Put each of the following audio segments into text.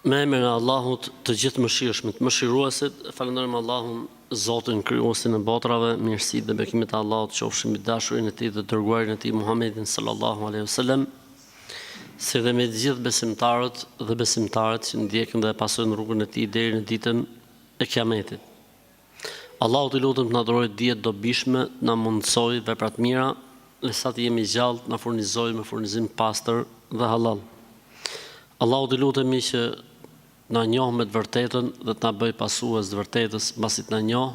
Me emrin e Allahut të gjithë mëshirshmit, mëshiruesit, falenderojmë Allahun, Zotin krijuesin e botrave, mirësitë dhe bekimet e Allahut qofshin mbi dashurinë e Tij dhe dërguarin e Tij Muhammedin sallallahu alaihi wasallam, si dhe me të gjithë besimtarët dhe besimtarët që ndjekin dhe pasojnë rrugën e Tij deri në ditën e Kiametit. Allahut i lutem të na dhurojë dije të dobishme, na mundsoj vepra të mira, sa të jemi gjallë, na furnizojë me furnizim të pastër dhe halal. Allahut i lutemi që na njoh me të vërtetën dhe të na bëj pasues të vërtetës mbasi të na njoh,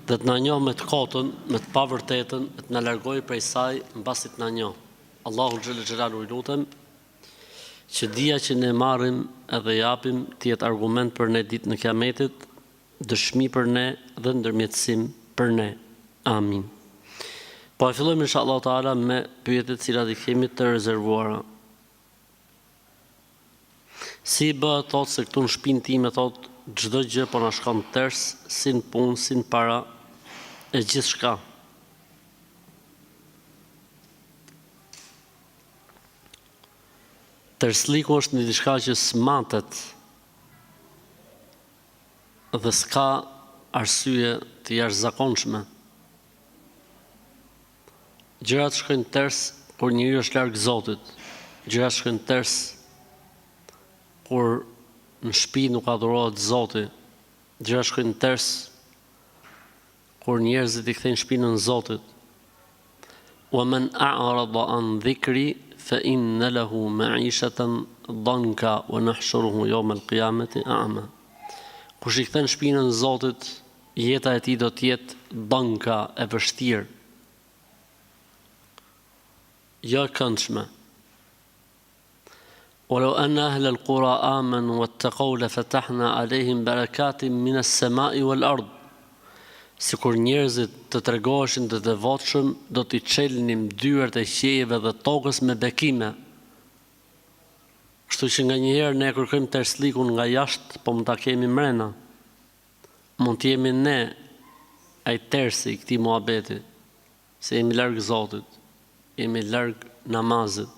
dhe të na njoh me të kotën, me të pavërtetën, dhe të na largojë prej saj mbasi të na njoh. Allahu xhel xhelalu i lutem që dia që ne marrim edhe japim të jetë argument për ne ditën e Kiametit, dëshmi për ne dhe ndërmjetësim për ne. Amin. Po e fillojmë inshallah taala me pyetjet cilat I kemi të rezervuara. Si bëhet thotë se këtu në shtëpinë time thotë çdo gjë po na shkon ters, si në punë, si në para, e gjithçka. Tersliku është një diçka që smatet dhe s'ka arsye të jashtëzakonshme. Gjërat shkojnë ters kur njeriu është larg Zotit. Gjërat shkojnë ters kur në shtëpi nuk adhurohet Zoti. Gjërat shkojnë ters kur njerëzit I kthejnë shpinën Zotit. Wa man a'rada an dhikri fa inna lahu ma'ishatan dhanka wa nahshuruhu yawm al-qiyamati a'ma. Kush I kthen shpinën Zotit, jeta e tij do të jetë dhanka, e vështirë. Jo e këndshme. ولو أن أهل القرى آمنوا واتقوا لفتحنا عليهم بركات من السماء والأرض. Sikur njerëzit të tregoheshin të devotshëm, do t'i çelnim dyert e qiejve dhe tokës me bekime. Kështu që nganjëherë ne kërkojmë terslikun nga jashtë, po mund ta kemi mrena. Mund të jemi ne ai tersi I këtij muhabeti, se jemi larg Zotit, jemi larg namazit.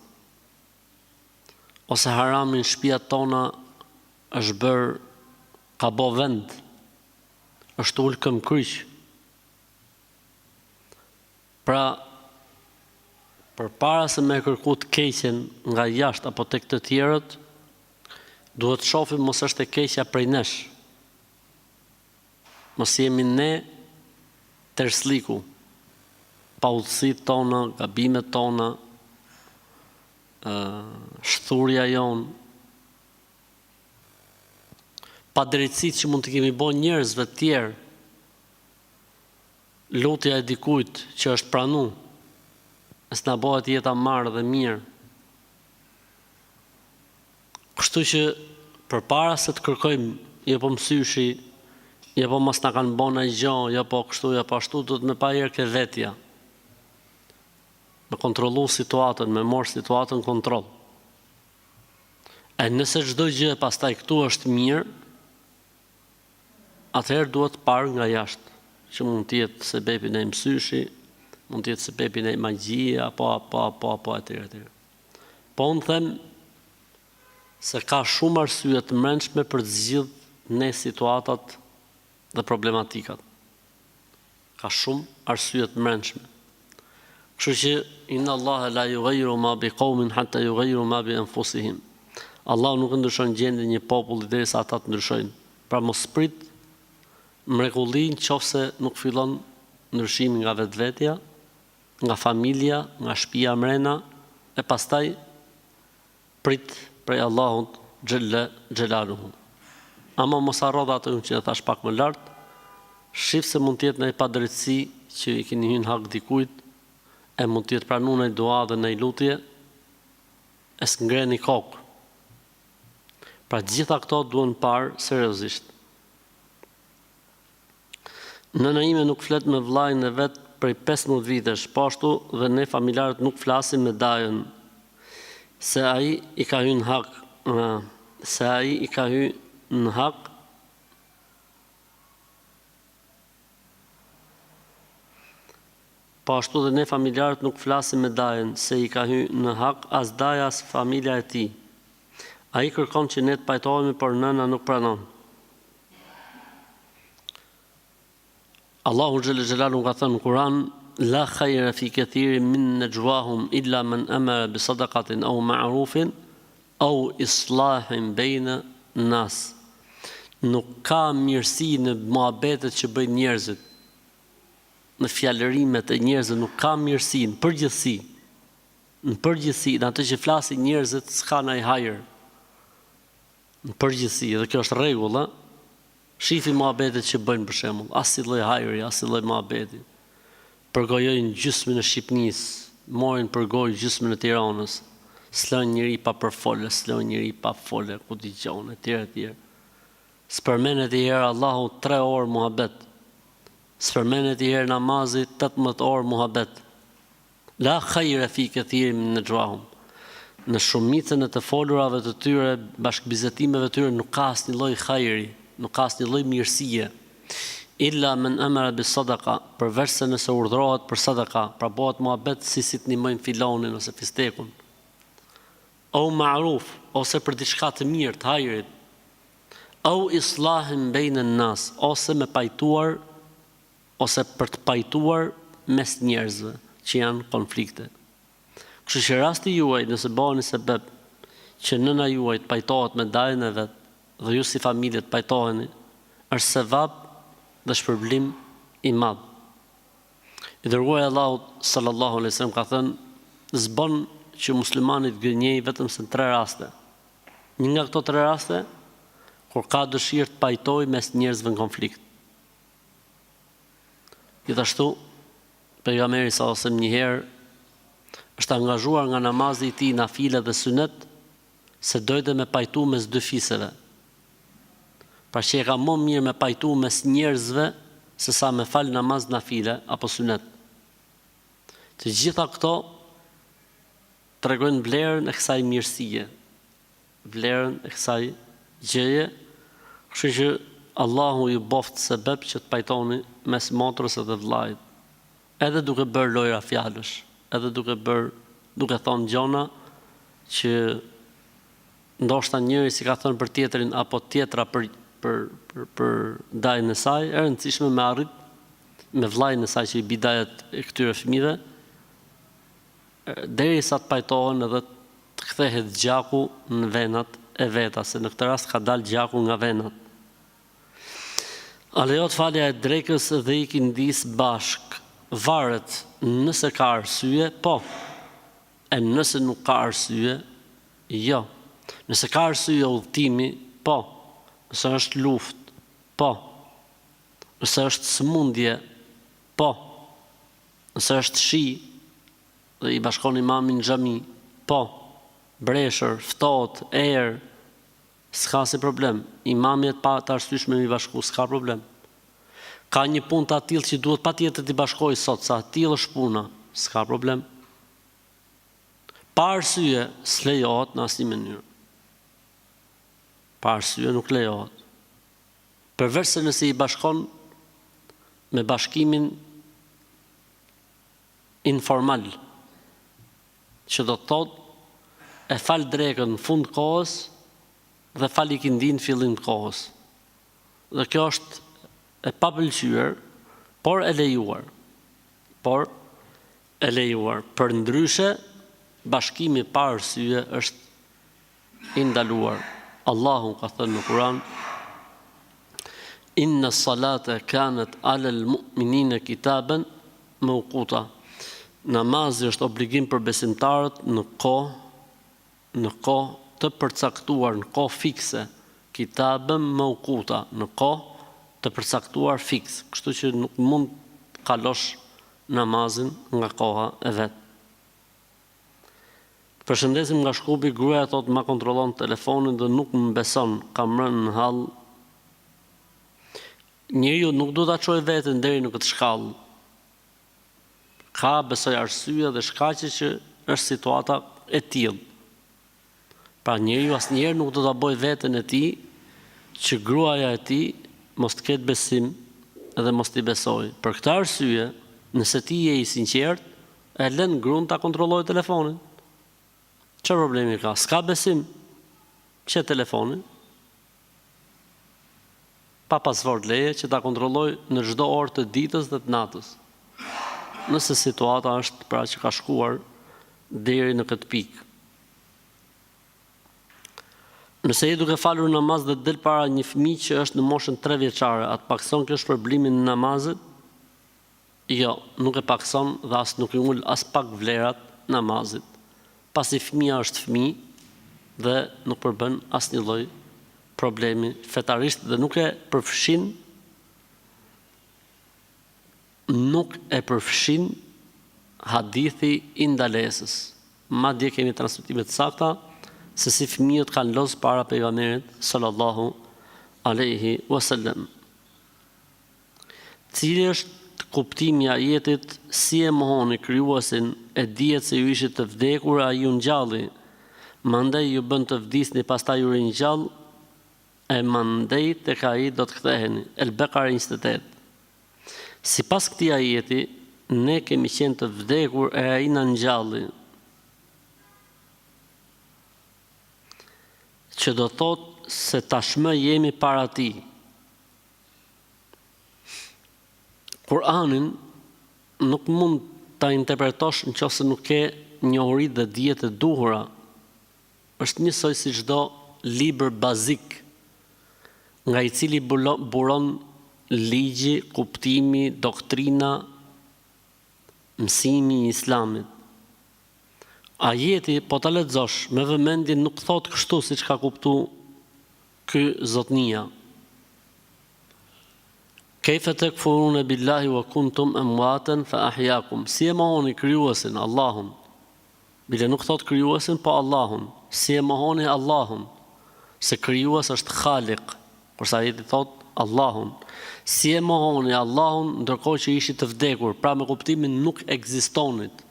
Ose haramin shtëpiat tona është bërë ka bo vend, është ul këm kryq. Pra, përpara se me kërku të keqen nga jashtë apo tek të tjerët, duhet të shohim mos është e keqja prej nesh. Mos jemi ne tersliku, paudhësitë tona, gabimet tona, shturja jon, padrejtësitë që mund të kemi bën njerëzve të tjerë, lutja e dikujt që është pranu, s'na bëhet jeta marrë dhe mirë. Kështu që përpara se të kërkojmë, jo po mësyshi, jo po mos na kanë bën ai gjë, jo po kështu, jo po ashtu, duhet me pa herë ke vetja. Me kontrollu situatën, me morë situatën kontroll. E nëse çdo gjë pastaj këtu është mirë, atëherë duhet parë nga jashtë, që mund të jetë sebebi në mësyshi, mund të jetë sebebi në magjia, apo etj. Po unë them se ka shumë arsye të mbrëmshme për të zgjidhur ne situatat dhe problematikat. Ka shumë arsye të mbrëmshme. Kështu që inna Allaha la yughayyiru ma biqaumin hatta yughayyiru ma bi anfusihim. Allah nuk ndryshon gjendjen e një populli derisa ata të ndryshojnë. Pra mos prit mrekulli nëse nuk fillon ndryshimi nga vetvetja, nga familja, nga shtëpia mrena, e pastaj prit prej Allahut xhella xhelaluhu. Ama mos harro ato që thash pak më lart, shif se mund të jetë në padrejtësi që I keni hyrë hak dikujt, e mund të jetë pranuar në dua dhe në lutje, e s'ngreni kokë. Pra gjitha këto duhen parë seriozisht. Nëna ime nuk flet me vllajën e vet prej 15 vitesh, po ashtu dhe ne familjarët nuk flasim me dajën, se ai I ka hyrë në hak, në hak. Po ashtu dhe ne familjarët nuk flasim me dajën, se I ka hyrë në hak as daja as familja e tij. Ai kërkon që ne të pajtohemi, por nëna nuk pranon. Allahu xhalla xhelalu ka thënë në Kur'an: La khayra fi kathirin min najwahum illa man amara bi sadaqatin aw ma'rufin aw islahin bayna nas. Nuk ka mirësi në muhabetet që bëjnë njerëzit, në fjalërimet e njerëzve nuk ka mirësi në përgjithësi. Në përgjithësi, në atë që flasin njerëzit s'ka ndaj hajër. Në përgjithësi, dhe kjo është rregull, shifi muhabetet që bëjnë për shembull, as si lloj hajri, as si lloj muhabeti. Përgojojnë gjysmën e Shqipënisë, morin për gojë gjysmën e Tiranës, s'lën njëri pa përfolë, s'lën njëri pa folë, ku dëgjon etj. S'përmenet i herë Allahu 3 orë muhabet. S'përmenet i herë namazi 18 orë muhabet. La khayra fi kathirin min najwahum. Në shumicën e të folurave të tyre, bashkëbizetimeve të tyre nuk ka asnjë lloj hajri, nuk ka asnjë lloj mirësie. Illa men amara bis sadaqa, përveç se nëse urdhrohet për sadaka, pra bëhet muhabet si të ndihmojnë filonin ose fistekun. Au ma'ruf, ose për diçka të mirë, të hajrit. Au islahin bejnë në nas, ose me pajtuar, ose për të pajtuar mes njerëzve që janë konflikte. Kështu që rasti juaj, nëse bëheni sebeb që nëna juaj të pajtohet me dajën e vet, dhe ju si familje të pajtoheni, është sevap dhe shpërblim i madh. I dërguari Allahu sallallahu alaihi wasallam ka thënë, s'bën që muslimani të gënjej vetëm se në 3 raste. Një nga këto 3 raste, kur ka dëshirë të pajtojë mes njerëzve në konflikt. Gjithashtu, pejgamberi sallallahu alaihi wasallam një herë është angazhuar nga namazi i tij nafile dhe sunet, se dojte me pajtu mes 2 fiseve. Pra që e ka më mirë me pajtu mes njerëzve se sa me fal namaz nafile apo sunet. Të gjitha këto tregojnë vlerën e kësaj mirësie, vlerën e kësaj gjëje, kështu që Allahu ju boft sebeb që të pajtoni mes motrës dhe vllajt, edhe duke bërë lojra fjalësh, edhe duke thonë gjona që ndoshta njëri si ka thënë për tjetrin apo tjetra për dajën e saj, e rëndësishme me arrit me vllajën e saj që i bidajet e këtyre fëmijëve, derisa të pajtohen edhe të kthehet gjaku në venat e veta, se në këtë rast ka dalë gjaku nga venat. A lejohet falja e drekës dhe ikindis bashk? Varet, nëse ka arsye, po. E nëse nuk ka arsye, jo. Nëse ka arsye udhëtimi, po. Nëse është luftë, po. Nëse është sëmundje, po. Nëse është shi dhe i bashkon imamin në xhami, po. Breshër, ftohtë, erë, s'ka si problem. Imami pa të arsyeshme mi bashku, s'ka problem. Ka një punë të atill që duhet patjetër t'i bashkoj sot, sa atill është puna, s'ka problem. Pa arsye s'lejohet në asnjë mënyrë. Pa arsye nuk lejohet. Përveç se nëse i bashkon me bashkimin informal, që do të thotë e fal drekën në fund kohës dhe fal ikindin në fillim të kohës. Dhe kjo është e papëlqyer, por e lejuar. Për ndryshe, bashkimi pa arsye është i ndaluar. Allahu ka thënë në Kur'an: Inna salata kanat alal mu'minina kitaban mawquta. Namazi është obligim për besimtarët në kohë të përcaktuar, në kohë fikse. Kitaban mawquta, në kohë të përcaktuar fiks, kështu që nuk mund të kalosh namazin nga koha e vet. Përshëndesim nga Shkupi, gruaja thotë ma kontrollon telefonin dhe nuk më beson, kam rënë në hall. Njeriu nuk duhet ta çojë veten deri në këtë shkallë. Ka besoj arsye dhe shkaqe që është situata e tillë. Pra njeriu asnjëherë nuk do ta bëjë veten e tij që gruaja e tij mos të ketë besim edhe mos t'i besoj. Për këtë arsye, nëse ti je i sinqert, e lën gruan ta kontrollojë telefonin. Çfarë problemi ka? S'ka besim. që telefonin, pa pasvort leje që ta kontrolloj në çdo orë të ditës dhe të natës. Nëse situata është pra që ka shkuar deri në këtë pikë. Nëse je duke falur namaz dhe del para një fëmijë që është në moshën 3 vjeçare, atë pakson kjo shpërblimin në namazet? Jo, nuk e pakson dhe as nuk i ul as pak vlerat namazit. Pasi fëmia është fëmijë dhe nuk përbën asnjë lloj problemi fetarisht dhe nuk e përfshin hadithi i ndalesës. Madje kemi transmetime të sakta se si fëmijët kanë lozë para pejgamberit sallallahu alaihi wasallam. Cili është kuptimi i ajetit si e mohoni krijuesin, e dihet se ju ishit të vdekur ai ju ngjalli, mandej ju bën të vdisni pastaj ju ringjall, e mandej tek ai do të ktheheni. El-Bekara 28. Sipas këtij ajeti, ne kemi qenë të vdekur e ai na ngjalli. Që do thotë se tashmë jemi para tij. Kur'anin nuk mund ta interpretosh nëse nuk ke njohuri dhe dije të duhura. Është njësoj si çdo libër bazik, nga i cili buron ligji, kuptimi, doktrina, mësimi i Islamit. Ajeti, po ta lexosh me vëmendje, nuk thot kështu siç ka kuptuar ky zotnia. Kejfe tekfurune billahi wa kuntum amwatan fa ahyakum. Si e mohoni krijuesin, Allahun. Bile nuk thot krijuesin, po Allahun. Si e mohoni Allahun, se krijues është Khaliq, kurse ajeti thot Allahun. Si e mohoni Allahun ndërkohë që ishit të vdekur, pra me kuptimin nuk ekzistonit.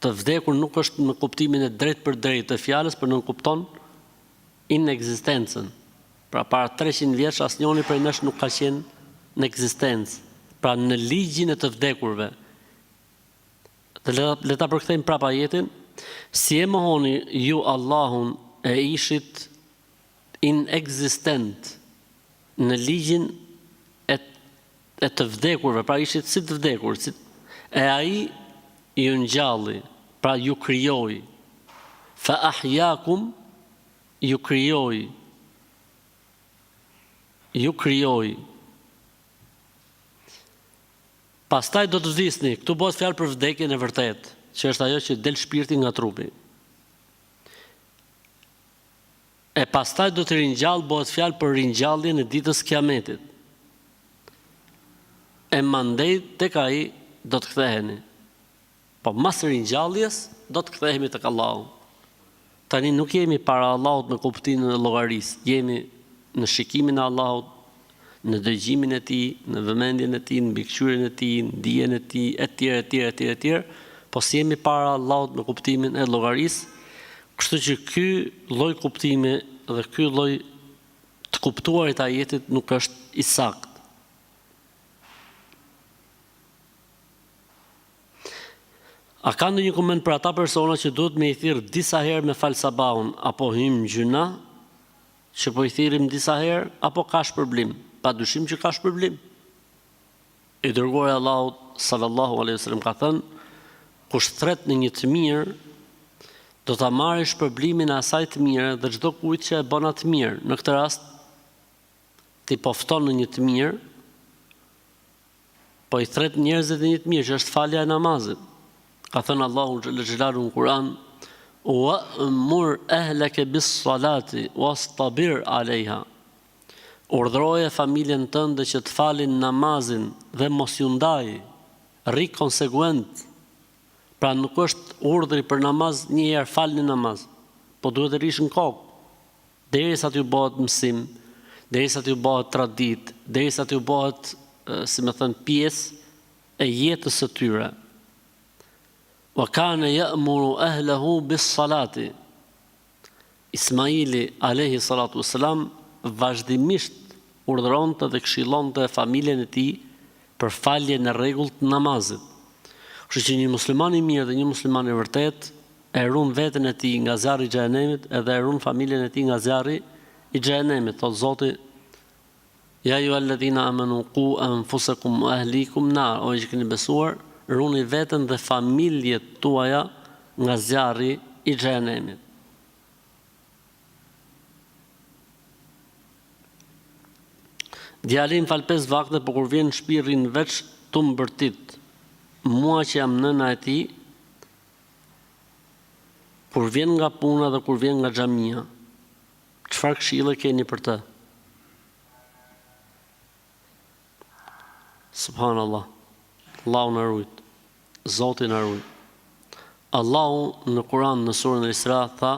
Të vdekur nuk është me kuptimin e drejt për drejt të fjalës, por nuk kupton inekzistencën. Pra para 300 vjeç asnjëri prej nesh nuk ka qenë në ekzistencë. Pra në ligjin e të vdekurve. Le ta përkthejmë prapa ajetin. Si e mohoni ju Allahun e ishit inekzistent në ligjin e të vdekurve, pra ishit si të vdekur, e ai ju ngjalli, pra ju krijoi. Fa ahyakum, ju krijoi. Ju krijoi. Pastaj do të vdisni. Këtu bëhet fjalë për vdekjen e vërtet, që është ajo që del shpirti nga trupi. E pastaj do të ringjall, bëhet fjalë për ringjalljen e ditës Kiametit. E mandej tek ai do të ktheheni. Po mas ringjalljes do të kthehemi tek Allahu. Tani nuk jemi para Allahut me kuptimin e llogarisë, jemi në shikimin e Allahut, në dëgjimin e tij, në vëmendjen e tij, në mbikëqyrjen e tij, në dijen e tij, etj, po si jemi para Allahut me kuptimin e llogarisë. Kështu që ky lloj kuptimi dhe ky lloj të kuptuarit të ajetit nuk është i saktë. A ka ndonjë koment për ata persona që duhet me i thirr disa herë me fal sabahun, apo hym gjuna që po i thirrim disa herë, apo ka shpërblim? Padyshim që ka shpërblim. I dërguari i Allahut sallallahu alaihi wasallam ka thënë, kush thret në një të mirë, do ta marrë shpërblimin e asaj të mirë dhe çdo kujt që e bën atë mirë. Në këtë rast, ti po fton në një të mirë, po i thret njerëzit në një të mirë, që është falja e namazit. Ka thënë Allahu xhelalu në Kur'an, wa'mur ahlaka bis-salati wastabir 'alayha. Urdhroje familjen tënde që të falin namazin dhe mos ju ndaj, rri konsekuent. Pra nuk është urdhri për namaz një herë falni namaz, po duhet të rish në kokë, derisa t'ju bëhet mësim, derisa t'ju bëhet tradit, derisa t'ju bëhet, si më thënë, pjesë e jetës së tyre. Wa kana ya'muru ahlahu bis-salati. Ismaili alayhi salatu wassalam vazhdimisht urdhëronte dhe këshillonte familjen e tij për faljen e rregullt të namazit. Kështu që një musliman i mirë dhe një musliman i vërtet e run veten e tij nga zjarri i xhenemit, edhe e run familjen e tij nga zjarri i xhenemit. Thot Zoti: Ja ju alladhina amanu qu anfusakum wa ahlikum nar, o që keni besuar, runi veten dhe familjet tuaja nga zjarri i xhenemit. Djali më fal 5 vakte, por kur vjen në shtëpi rrin veç tu mbërtit. Mua që jam nëna e tij, kur vjen nga puna dhe kur vjen nga xhamia, çfarë këshille keni për të? Subhanallah. Allahu na ruaj. Zoti na ruaj. Allahu në Kur'an në surën Al-Isra tha: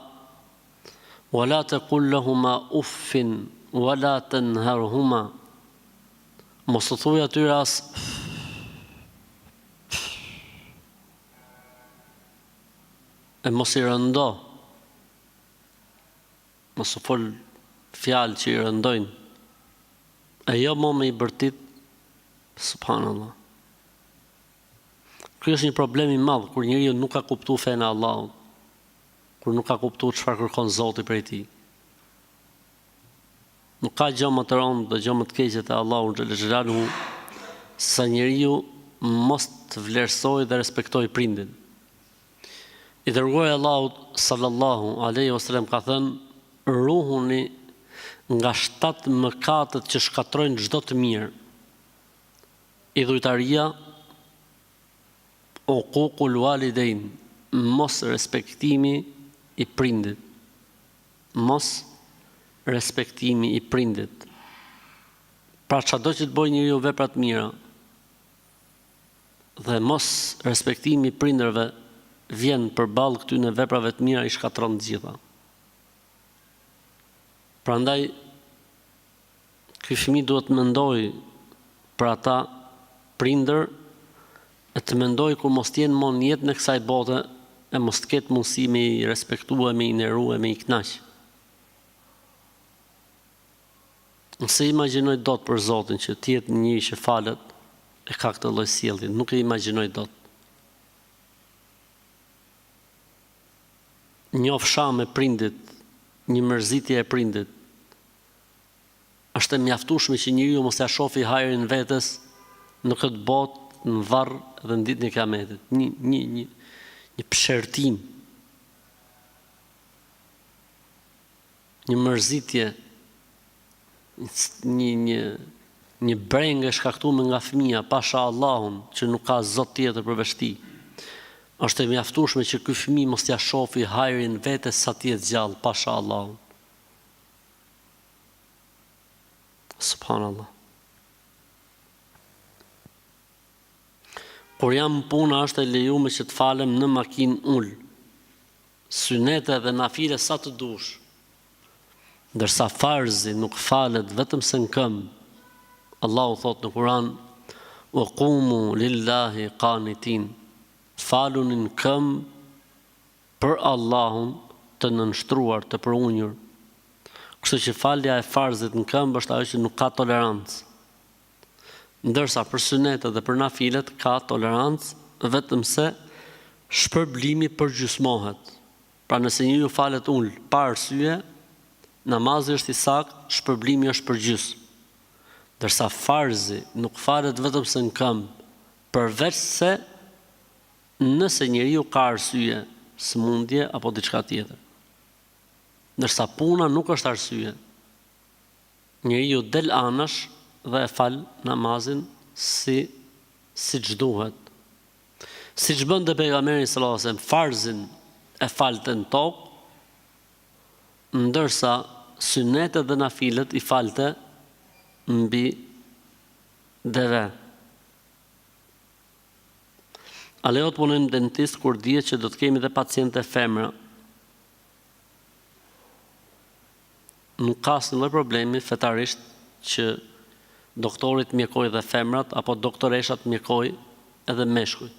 "Wala taqul lahuma uffin wala tanharhuma." Mos u thuaj atyre as e mos i rëndo. Mos u fol fjalë që i rëndojnë. E jo më me i bërtit. Subhanallah. Ky është një problem i madh kur njeriu nuk ka kuptuar fenë e Allahut, kur nuk ka kuptuar çfarë kërkon Zoti prej tij. Nuk ka gjë më të rëndë dhe gjë më të keqe te Allahu xhelaluhu sa njeriu mos të vlerësojë dhe respektojë prindin. I dërguari Allahut sallallahu alaihi wasallam ka thënë: ruhuni nga 7 mëkatet që shkatrojnë çdo të mirë. Idhujtaria, uququl walidain, mos respektimi i prindit. Mos respektimi i prindit. Pra çdo që të bëjë njeriu vepra të mira dhe mos respektimi i prindërve vjen përballë këtyre veprave të mira, i shkatron të gjitha. Prandaj ky fëmijë duhet të mendojë për ata prindër, e të mendoj kur mos t'jenë më në jetën e kësaj bote, e mos t'ketë mundësi me i respektua, me i nderu, me i kënaq. Nëse imagjinoj dot për Zotin që t'jetë njëri që falet, e ka këtë lloj sjellje, nuk e imagjinoj dot. Një ofsham e prindit, një mërzitje e prindit, është e mjaftueshme që njeriu mos ja shohë hajrin vetes në këtë botë, në varr dhe në ditën e Kiametit. Një pëshertim, një mërzitje, një brengë e shkaktuar nga fëmia, pasha Allahun, që nuk ka zot tjetër përveç tij. Është e mjaftueshme që ky fëmijë mos ja shohë hajrin vetes sa të jetë gjallë, pasha Allahun. Subhanallah. Kur jam puna është e lejuar që të falem në makinë ul. Synete dhe nafile sa të dush. Ndërsa farzi nuk falet vetëm se në këmbë. Allahu thot në Kur'an: "Wa qumu lillahi qanitin." Faluni në këmbë për Allahun, të nënshtruar, të përunjur. Kështu që falja e farzit në këmbë është ajo që nuk ka tolerancë. Ndërsa për sunetet dhe për nafilet ka tolerancë, vetëm se shpërblimi përgjysmohet. Pra nëse njeriu falet ul pa arsye, namazi është i saktë, shpërblimi është përgjys. Ndërsa farzi nuk falet vetëm se në këmbë, përveç se nëse njeriu ka arsye, sëmundje apo diçka tjetër. Ndërsa puna nuk është arsye. Njeriu del anash dhe e fal namazin si ç'duhet. Siç bënte pejgamberi sallallahu alajhi wasallam, farzin e falte në tokë, ndërsa sunetet dhe nafilet i falte mbi deve. A lejohet punojmë dentist kur dihet që do të kemi dhe paciente femra? Nuk ka asnjë problemi fetarisht që doktorit mjekoj dhe femrat, apo doktoreshat mjekoj edhe meshkuj.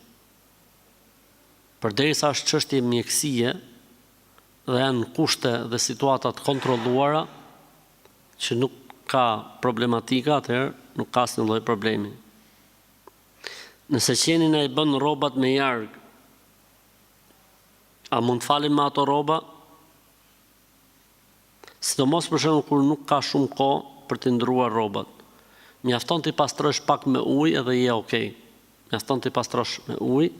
Përderisa është çështje mjekësie dhe janë kushte dhe situatat kontrolluara që nuk ka problematika, atëherë nuk ka asnjë lloj problemi. Nëse qenin e i bën rrobat me jarg, A mund të falim me ato rroba? Sidomos për shembull kur nuk ka shumë kohë për të ndruar rrobat. Mjafton të pastrosh pak me ujë edhe je okay. Mjafton të pastrosh me ujë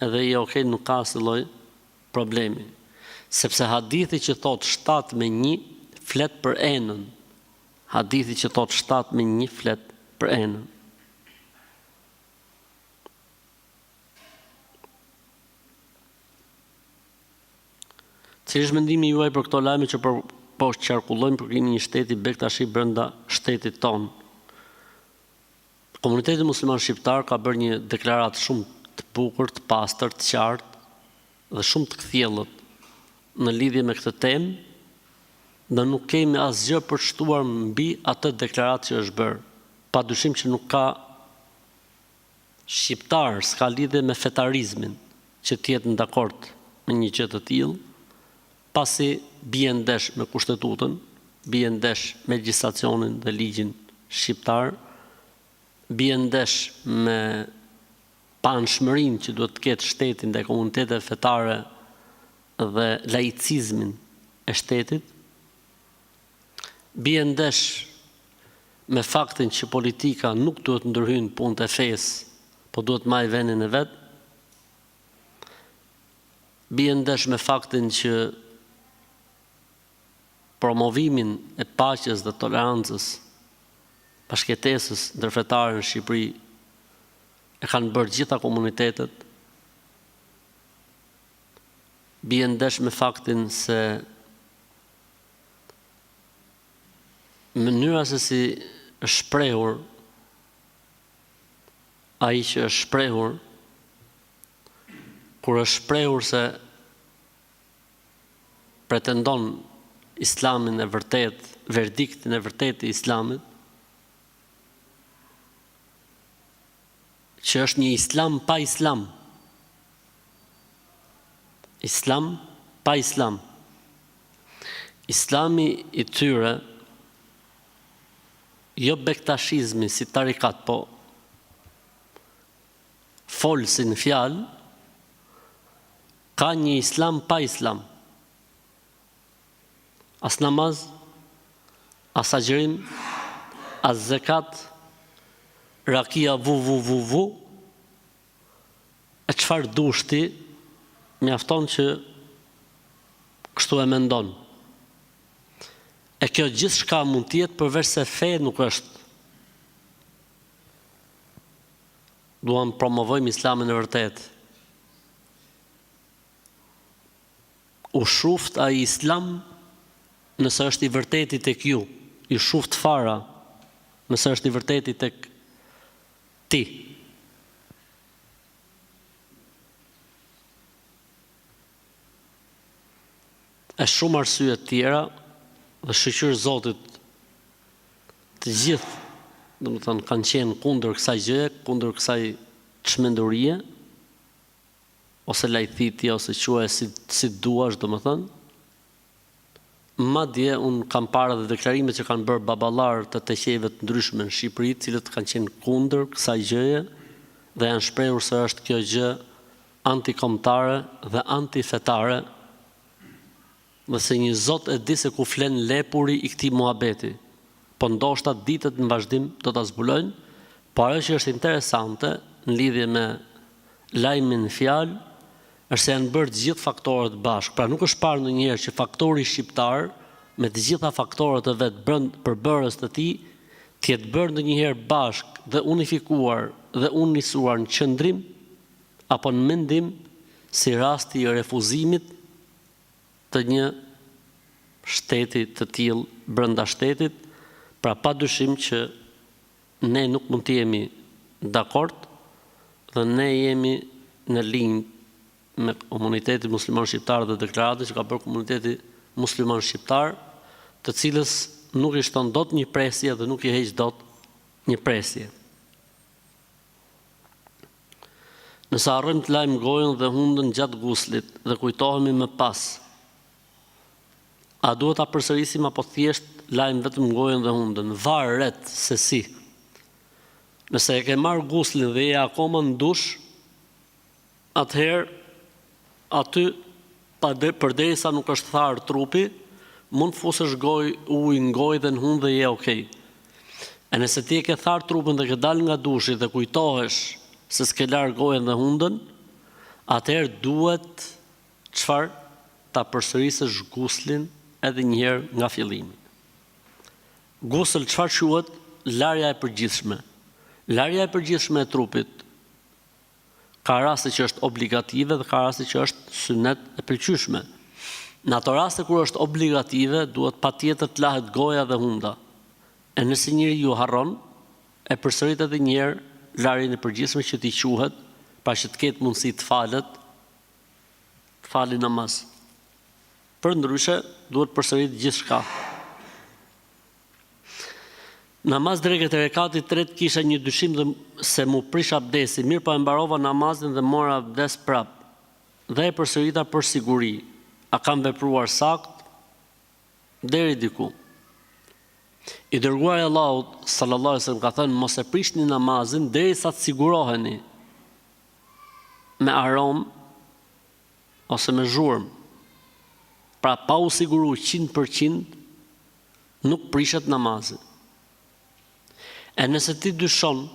edhe je okay, nuk ka asnjë lloj problemi. Sepse hadithi që thot 7-1 flet për enën. Hadithi që thot 7-1 flet për enën. Cili është mendimi juaj për këto lajme që po qarkullojnë për krimin një shteti bektashi brenda shtetit tonë? Komuniteti musliman shqiptar ka bërë një deklaratë shumë të bukur, të pastër, të qartë dhe shumë të kthjellët në lidhje me këtë temë, dhe nuk kemi asgjë për të shtuar mbi atë deklaratë që është bërë. Padyshim që nuk ka shqiptar, s'ka lidhje me fetarizmin që të jetë në dakord me një gjë të tillë, pasi bie ndesh me kushtetutën, bie ndesh me legjislacionin dhe ligjin shqiptar, bie ndesh me panshmërinë që duhet të ketë shteti ndaj komuniteteve fetare dhe laicizmin e shtetit, bie ndesh me faktin që politika nuk duhet ndërhyjnë punët e fesë, po duhet marrë vendin e vet. Bie ndesh me faktin që promovimin e paqes dhe tolerancës, bashkëtesës ndërfetare në Shqipëri e kanë bërë gjitha komunitetet. Bie ndesh me faktin se mënyra se si është shprehur ai që është shprehur, kur është shprehur se pretendon islamin e vërtet, verdiktin e vërtet të islamit, që është një islam pa islam. Islam pa islam. Islami i tyre, jo bektashizmi si tarikat, po folsi në fjalë, ka një islam pa islam. As namaz, as agjerim, as zekat, rakia vu, e çfarë dush ti, mjafton që kështu e mendon. E kjo gjithçka mund të jetë përveç se fe nuk është. Duam promovojmë islamin e vërtet. U shuft ai islam nëse është i vërteti tek ju, i shuft fara nëse është i vërteti tek ti. E shumë arsye të tjera dhe shëqyrë Zotit të gjithë, domethënë kanë qenë kundër kësaj gjëje, kundër kësaj çmendurie, ose lajthitje, ose quaj si duash, domethënë. Madje unë kam parë dhe deklarimet që kanë bërë baballar të teqeve të ndryshme në Shqipëri, të cilët kanë qenë kundër kësaj gjëje dhe janë shprehur se është kjo gjë antikombëtare dhe antifetare, dhe se një Zot e di se ku flen lepuri i këtij muhabeti. Po ndoshta ditët në vazhdim do ta zbulojnë, por ajo që është interesante në lidhje me lajmin në fjalë është se janë bërë të gjithë faktorët bashkë. Pra nuk është parë ndonjëherë që faktori shqiptar me të gjitha faktorët e vet përbërës të tij të jetë bërë ndonjëherë bashkë dhe unifikuar dhe unisuar në qëndrim apo në mendim si rasti i refuzimit të një shteti të tillë brenda shtetit. Pra padyshim që ne nuk mund të jemi dakord dhe ne jemi në linjë me komuniteti musliman shqiptar dhe deklaratën që ka bërë komuniteti musliman shqiptar, të cilës nuk i shton dot një presje dhe nuk i heq dot një presje. Nëse arrojmë të lajmë gojën dhe hundën gjatë guslit dhe kujtohemi më pas, a duhet ta përsërisim apo thjesht lajmë vetëm gojën dhe hundën? Varet se si. Nëse e ke marrë guslin dhe je akoma në dush, atëherë aty përderisa nuk është tharë trupi, mund të fusësh ujë në gojë dhe në hundë dhe je okej. E nëse ti e ke tharë trupin dhe ke dalë nga dushi dhe kujtohesh se s'ke larë gojën dhe hundën, atëherë duhet çfarë? Ta përsërisësh guslin edhe njëherë nga fillimi. Gusl çfarë quhet? Larja e përgjithshme. Larja e përgjithshme e trupit ka raste që është obligative dhe ka raste që është sunet e pëlqyeshme. Në ato raste kur është obligative, duhet patjetër të lahet goja dhe hunda. E nëse njeriu harron, e përsërit edhe një herë larjen e përgjithshme që t'i quhet, pa që të ketë mundësi të fali namaz. Përndryshe, duhet përsërit gjithçka. Namaz dreket e rekatit tret kisha një dyshim se mu prish abdesi, mirë pa e mbarova namazin dhe mora abdes prap. Dhe e përsërita për siguri. A kam vepruar sakt? Deri diku. I dërguari i Allahut sallallahu alaihi wasallam ka thënë mos e prishni namazin derisa të siguroheni me aromë ose me zhurmë. Pra pa u siguru 100% nuk prishet namazi. E nëse ti dyshon,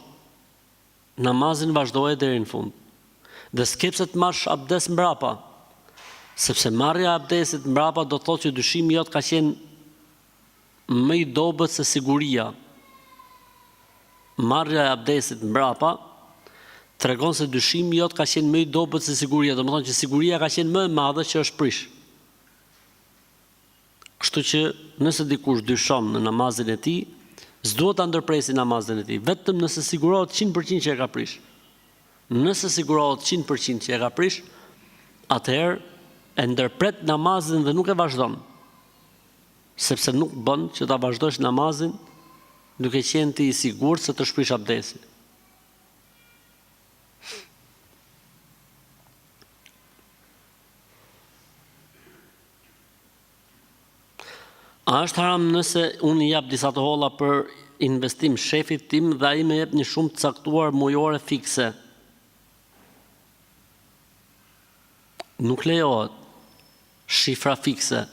namazin vazhdoje deri në fund. Dhe s'kepse të marrësh abdes mbrapa, sepse marrja e abdesit mbrapa do të thotë që dyshimi jot ka qenë më i dobët se siguria. Marrja e abdesit mbrapa tregon se dyshimi jot ka qenë më i dobët se siguria, do të thonë që siguria ka qenë më e madhe që është prish. Kështu që nëse dikush dyshon në namazin e tij, s'duhet ta ndërpresi namazin e tij, vetëm nëse sigurohet 100% që e ka prish. Nëse sigurohet 100% që e ka prish, atëherë e ndërpret namazin dhe nuk e vazhdon. Sepse nuk bën që ta vazhdosh namazin duke qenë ti i sigurt se të shprish abdesin. A është haram nëse unë jap disa të holla për investim shefit tim dhe ai më jep një shumë të caktuar mujore fikse? Nuk lejohet shifra fikse.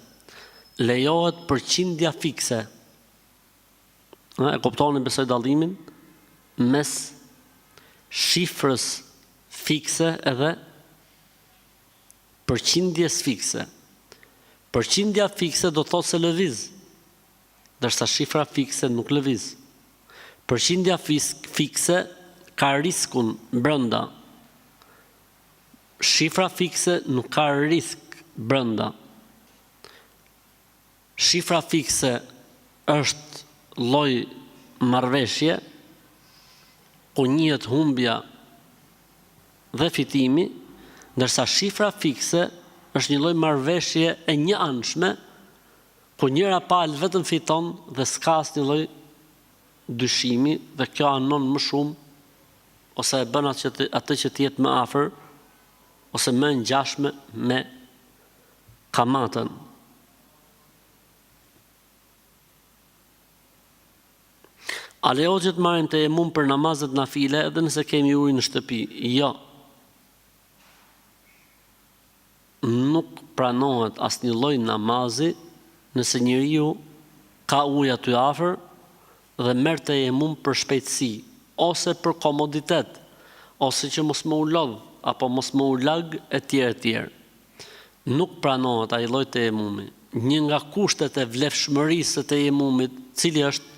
Lejohet përqindja fikse. E kuptoni besoj dallimin mes shifrës fikse edhe përqindjes fikse. Përqindja fikse do të thotë se lëviz, ndërsa shifra fikse nuk lëviz. Përqindja fikse ka riskun brenda. Shifra fikse nuk ka risk brenda. Shifra fikse është lloj marrëveshje ku njihet humbja dhe fitimi, ndërsa shifra fikse është një lloj marrëveshje e njëanshme ku njëra palë vetëm fiton dhe s'ka asnjë lloj dyshimi dhe kjo anon më shumë ose e bën atë që të jetë më afër ose më ngjashme me kamatën. A lejohet që të marrim tejemum për namazet nafile edhe nëse kemi ujë në shtëpi? Jo. Nuk pranohet asnjë lloj namazi nëse njeriu ka ujë aty afër dhe merr tejemum për shpejtësi ose për komoditet ose që mos më u lodh apo mos më u lag etj. Nuk pranohet ai lloj tejemumi. Një nga kushtet e vlefshmërisë së tejemumit, cili është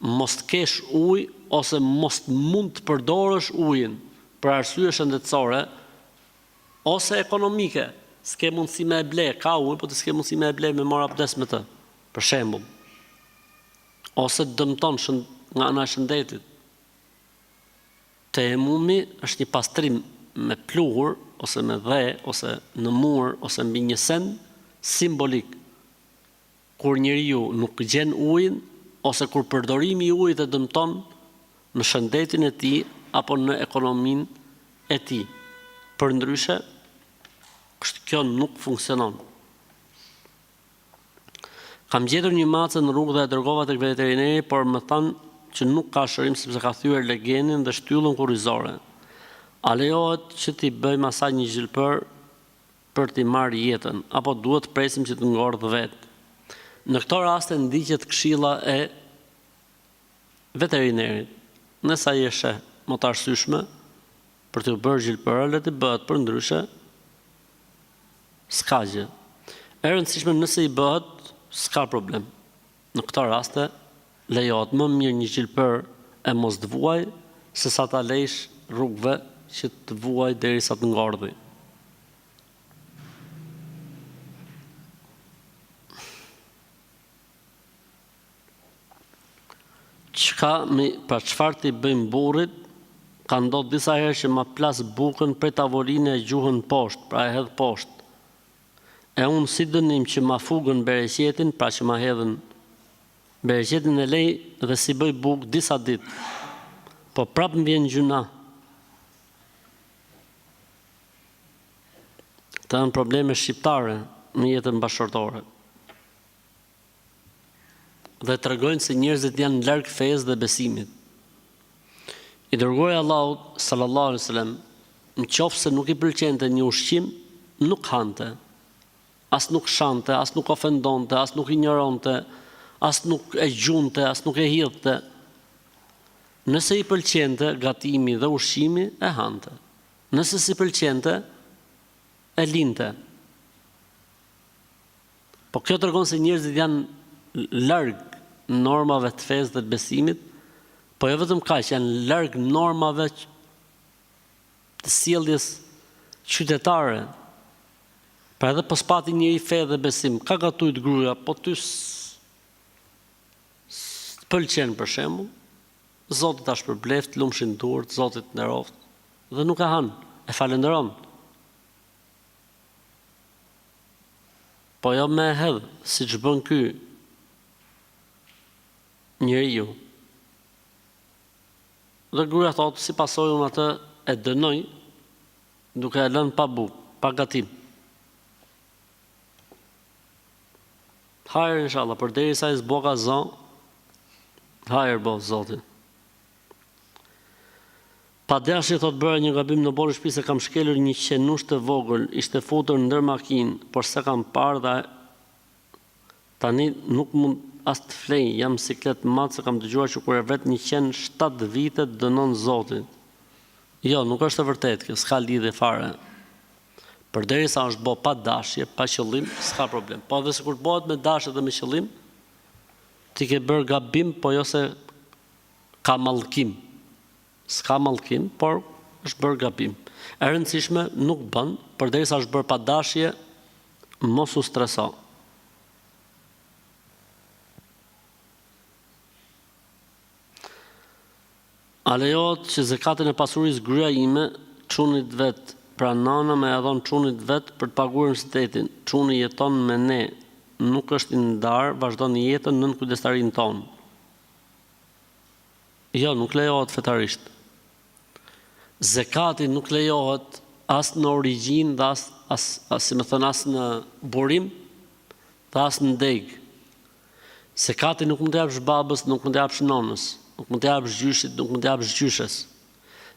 mos të kesh ujë ose mos mund të përdorësh ujin për arsye shëndetësore ose ekonomike. S'ke mundësi me e ble, ka ujë, po të s'ke mundësi me e ble me marr abdes me të, për shembull. Ose dëmton nga ana e shëndetit. Tejemumi është një pastrim me pluhur ose me dhe ose në mur ose mbi një send simbolik. Kur njeriu nuk gjen ujin ose kur përdorimi i ujit e dëmton në shëndetin e tij apo në ekonominë e tij. Përndryshe, kjo nuk funksionon. Kam gjetur një macë në rrugë dhe e dërgova tek veterineri, por më thanë që nuk ka shërim sepse ka thyer legenin dhe shtyllën kurrizore. A lejohet që t'i bëj masaj një gjilpër për t'i marrë jetën, apo duhet të presim që të ngordh vetë. Në këto raste ndiqet këshilla e veterinerit. Nëse ai e sheh më të arsyeshme për të bërë gjilpërë, le të bëhet, për ndryshe s'ka gjë. E rëndësishme nëse i bëhet, s'ka problem. Në këto raste lejohet më mirë një gjilpërë e mos të vuaj, se sa ta lejsh rrugëve që të vuaj derisa të ngordhi. Pra çfarë t'i bëjmë burrit, ka ndodhur disa herë që ma plas bukën prej tavoline e gjuhën poshtë, pra e hedh poshtë. E unë si dënim që ma fugën bereqetin, pra që ma hedhën bereqetin e lej dhe si bëj bukë disa ditë. Po prapë më vjen gjuna. Të janë probleme shqiptare në jetën bashkëtorë. Dhe të regojnë se njerëzit janë larg fesë dhe besimit. I dërguari Allahut sallallahu alaihi wasallam, nëse nuk i pëlqente një ushqim, nuk hante. As nuk shante, as nuk ofendonte, as nuk injoronte, as nuk e gjunte, as nuk e hidhte. Nëse i pëlqente gatimi dhe ushqimi, e hante. Nëse si pëlqente, e linte. Po kjo tregon se njerëzit janë larg normave të fesë dhe të besimit, po jo vetëm kaq, janë larg normave të sjelljes qytetare. Pra edhe po spati njëri fe dhe besim, ka gatujt gruaja, po ty s'pëlqen për shembull, Zoti ta shpërbleft, lumshin durët, Zotit nderoft, dhe nuk e han, e falenderon. Po jo me hedh, siç bën ky njeriu. Dhe gruaja thotë, si pasojë unë atë e dënoj, duke e lënë pa bukë, pa gatim. Hajër inshallah, përderisa i zboka zon, hajër bo Zotin. Pa dashje thot bëra një gabim në bolë shtëpi se kam shkelur një qenush të vogël, ishte futur ndër makinë, por se kam parë dhe tani nuk mund as të flej, jam siklet matë se kam dëgjuar që kur e vret një qenë 7 vite dënon Zotin. Jo, nuk është e vërtet, kjo s'ka lidhje fare. Përderisa është bo pa dashje, pa qëllim, s'ka problem. Po edhe se kur bëhet me dashje dhe me qëllim, ti ke bërë gabim, po jo se ka mallkim. S'ka mallkim, por është bërë gabim. E rëndësishme nuk bën, përderisa është bërë pa dashje, mos u streso. A lejohet që zekatin e pasurisë gruaja ime çunit vet, pra nana më e dhon çunit vet për të paguar universitetin. Çuni jeton me ne, nuk është i ndar, vazhdon jetën nën kujdestarinë tonë. Jo, nuk lejohet fetarisht. Zekati nuk lejohet as në origjinë dhe as në burim dhe as në deg. Zekati nuk mund të japësh babës, nuk mund të japësh nonës, nuk mund të japësh gjyshit, nuk mund të japësh gjyshes.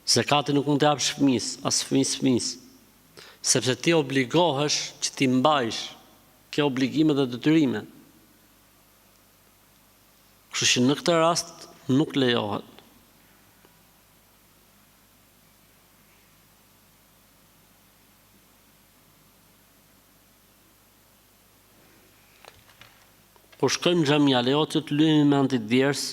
Zekati nuk mund të japësh fëmis, as fëmis. Sepse ti obligohesh që ti mbajsh kjo obligime dhe detyrime. Kështu që në këtë rast nuk lejohet. Po shkojmë në xhamia, lejohet që të luajmë me antidjers,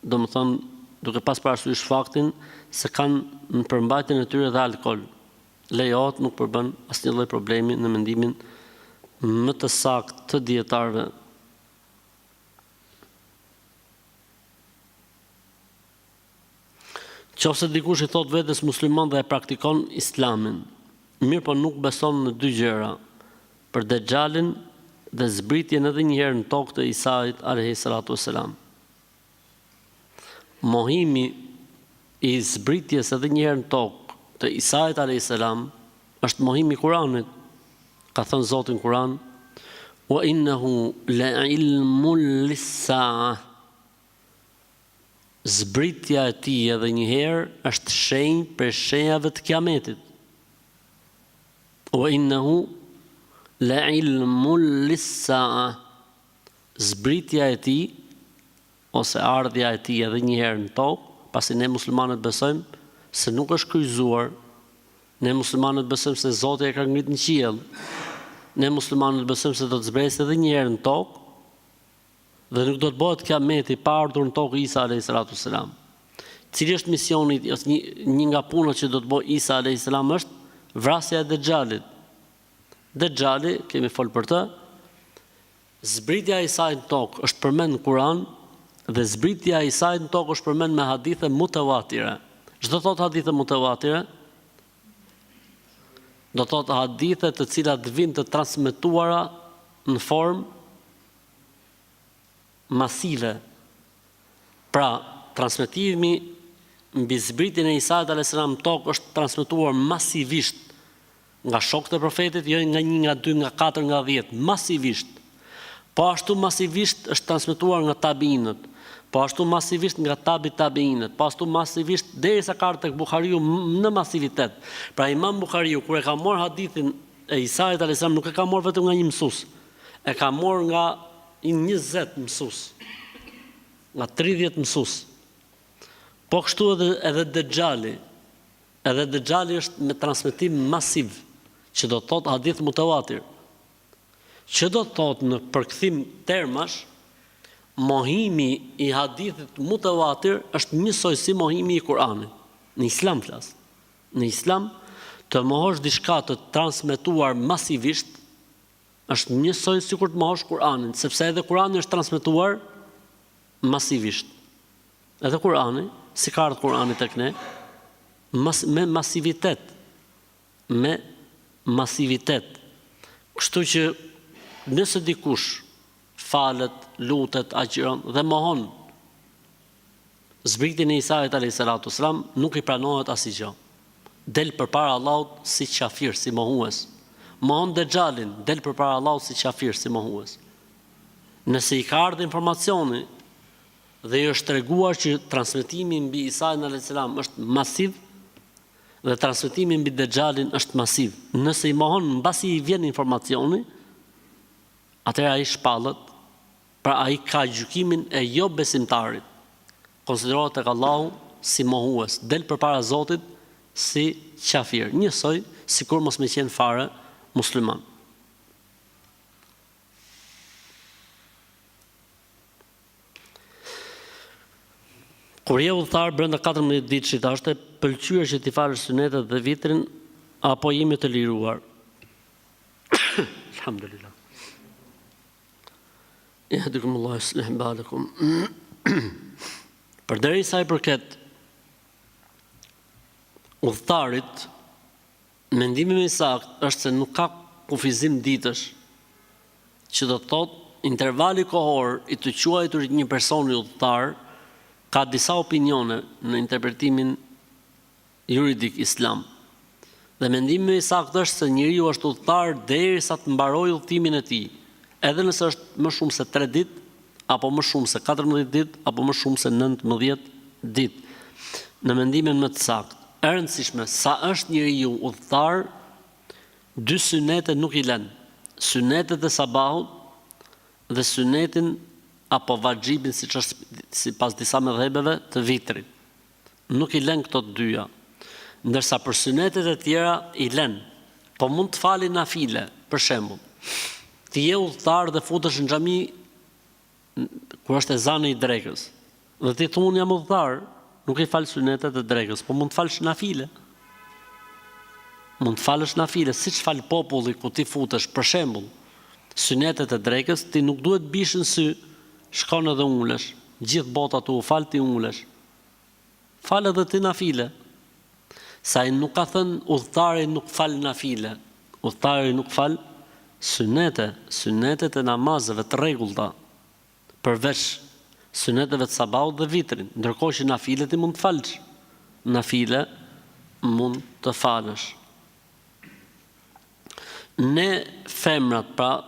domethënë duke pas parasysh faktin se kanë në përmbajtjen e tyre dhe alkool. Lejohet, nuk përbën asnjë lloj problemi në mendimin më të saktë të dietarëve. Qofse dikush i thot vetes musliman dhe e praktikon islamin, mirë po nuk beson në dy gjëra, për Dexhalin dhe zbritjen edhe një herë në tokë të Isait alayhi salatu wassalam. Mohimi i zbritjes edhe një herë në tokë të Isait alayhi salam është mohimi i Kuranit. Ka thënë Zoti në Kuran: "Wa innahu la'ilmul lis-sa'a." Zbritja e tij edhe një herë është shenjë për shenjave të Kiametit. "Wa innahu la ilmul lis-sa'a, zbritja e tij ose ardhja e tij edhe një herë në tokë, pasi ne muslimanët besojmë se nuk është kryqëzuar, ne muslimanët besojmë se Zoti e ka ngritur në qiell, ne muslimanët besojmë se do të zbresë edhe një herë në tokë, dhe nuk do të bëhet kiameti pa ardhur në tokë Isa alayhis salam. Cili është misioni, një nga punët që do të bëjë Isa alayhis salam është vrasja e Dejxhalit. Dejxhali, kemi folë për të, zbritja e Isait në tokë është përmend në Kur'an dhe zbritja e Isait në tokë është përmend me hadithe mutawatire. Ç'do thotë hadithe mutawatire? Do thotë hadithe të cilat vijnë të transmetuara në formë masive. Pra, transmetimi mbi zbritjen e Isait alayhis salam në tokë është transmetuar masivisht nga shokët e profetit, jo nga 1, nga 2, nga 4, nga 10, masivisht. Po ashtu masivisht është transmetuar nga tabiinët, po ashtu masivisht nga tabiinët, po ashtu masivisht derisa ka tek Buhariu në masivitet. Pra Imam Buhariu kur e ka marrë hadithin e Isait alayhis salam nuk e ka marrë vetëm nga një mësues, e ka marrë nga 20 mësues, nga 30 mësues. Po kështu edhe Dejxhali. Edhe Dejxhali është me transmetim masiv, që do të thotë hadith mutawatir. Që do të thotë në përkthim termash, mohimi i hadithit mutawatir është njësoj si mohimi i Kur'anit. Në Islam flas. Në Islam të mohosh diçka të transmetuar masivisht është njësoj sikur të mohosh Kur'anin, sepse edhe Kur'ani është transmetuar masivisht. Edhe Kur'ani, si ka ardhur Kur'ani tek ne, me masivitet. Me masivitet. Kështu që nëse dikush falet, lutet, agjiron dhe mohon zbritjen e Isait alayhis salam, nuk i pranohet asgjë. Del përpara Allahut si qafir, si mohues. Mohon Dejxhalin, del përpara Allahut si qafir, si mohues. Nëse i ka ardhur informacioni dhe i është treguar që transmetimi mbi Isait alayhis salam është masiv dhe transmetimi mbi Dejxhalin është masiv. Nëse i mohon mbasi i vjen informacioni, atëherë ai shpallët, pra ai ka gjykimin e jo besimtarit. Konsiderohet tek Allahu si mohues, del përpara Zotit si qafir, njësoj sikur mos më qenë fare musliman. Kur je udhëtar brenda 14 ditë që është e pëlqyer që ti falësh sunetet dhe vitrin, apo jemi të liruar? Alhamdulillah. Yahdikumullahu yuslih balakum. Përderisa i përket udhëtarit, mendimi më i saktë është se nuk ka kufizim ditësh, që do të thotë intervali kohor i të quajtur një personi udhëtar ka disa opinione në interpretimin juridik islam. Dhe mendimi më i saktë është se njeriu është udhëtar derisa të mbarojë udhëtimin e tij. Edhe nëse është më shumë se 3 ditë, apo më shumë se 14 ditë, apo më shumë se 19 ditë. Në mendimin më të saktë, e rëndësishme, sa është njeriu udhëtar, 2 synete nuk i lën. Synetet e sabahut dhe synetin apo vajxhibin, siç është sipas disa mëdhëbeve, të vitrit. Nuk i lën këto të dyja. Ndërsa për synetet e tjera i lën, po mund të fali nafile, për shembull. Ti je udhëtar dhe futesh në xhami kur është ezani i drekës. Dhe ti thon jam udhëtar, nuk i fal sunetet e drekës, po mund të falësh nafile. Mund të falësh nafile, siç fal populli ku ti futesh, për shembull, sunetet e drekës, ti nuk duhet bish në sy, shkon edhe ulesh, gjithë bota tu u fal ti ulesh. Fal edhe ti nafile. Sa i nuk ka thënë udhëtari nuk fal nafile. Udhëtari nuk fal sunetet e namazeve të rregullta, përveç suneteve të sabahut dhe vitrin, ndërkohë që nafilet i mund të falësh. Nafile mund të falësh. Ne femrat, pra,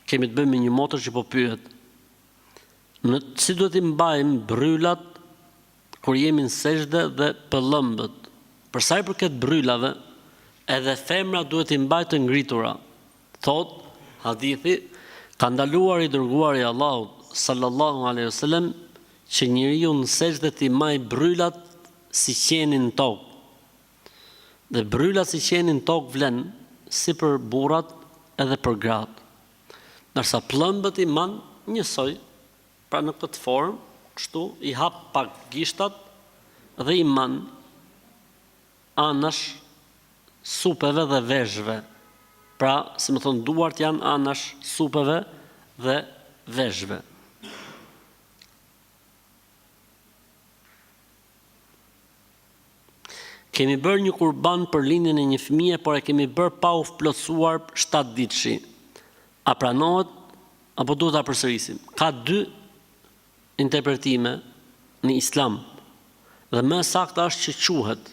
kemi të bëjmë me një motër që po pyet, si duhet i mbajmë bryllat kur jemi në sejdë dhe pëllëmbët. Për sa i përket bryllave, edhe femrat duhet i mbajnë të ngritura. Thot, hadithi, ka ndaluar i dërguari i Allahut sallallahu alaihi wasallam që njeriu në sejdë t'i maj bryllat si qenin tokë. Dhe bryllat si qenin tokë vlen si për burrat edhe për gratë. Ndërsa plëmbët i man njësoj, pra në këtë formë, kështu i hap pak gishtat dhe i man anash supeve dhe vezhve. Pra, si më thonë, duart janë anash supeve dhe vezhve. Kemi bërë një kurban për lindjen e një fëmije, por e kemi bërë pa u plotësuar 7 ditëshi. A pranohet apo duhet ta përsërisim? Ka 2 interpretime në Islam. Dhe më saktë është që quhet.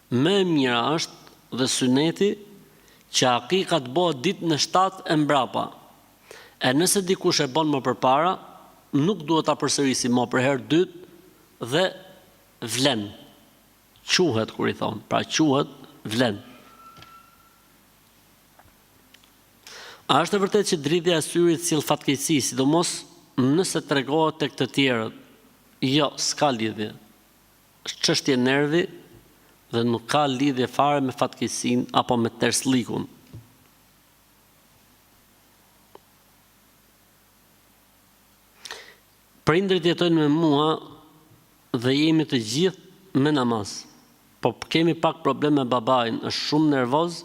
Më e mira është dhe syneti që akika të bëhet ditën e 7 e mbrapa. E nëse dikush e bën më përpara, nuk duhet ta përsërisim më për herë dytë dhe vlen. Quhet kur i thon, pra quhet vlen. A është e vërtetë që dridhja e syrit sill fatkeqësi, sidomos nëse tregohet tek të tjerët? Jo, s'ka lidhje. Është çështje nervi dhe nuk ka lidhje fare me fatkeqësinë apo me terslikun. Prindrit jetojnë me mua dhe jemi të gjithë me namaz. Po kemi pak probleme me babain, është shumë nervoz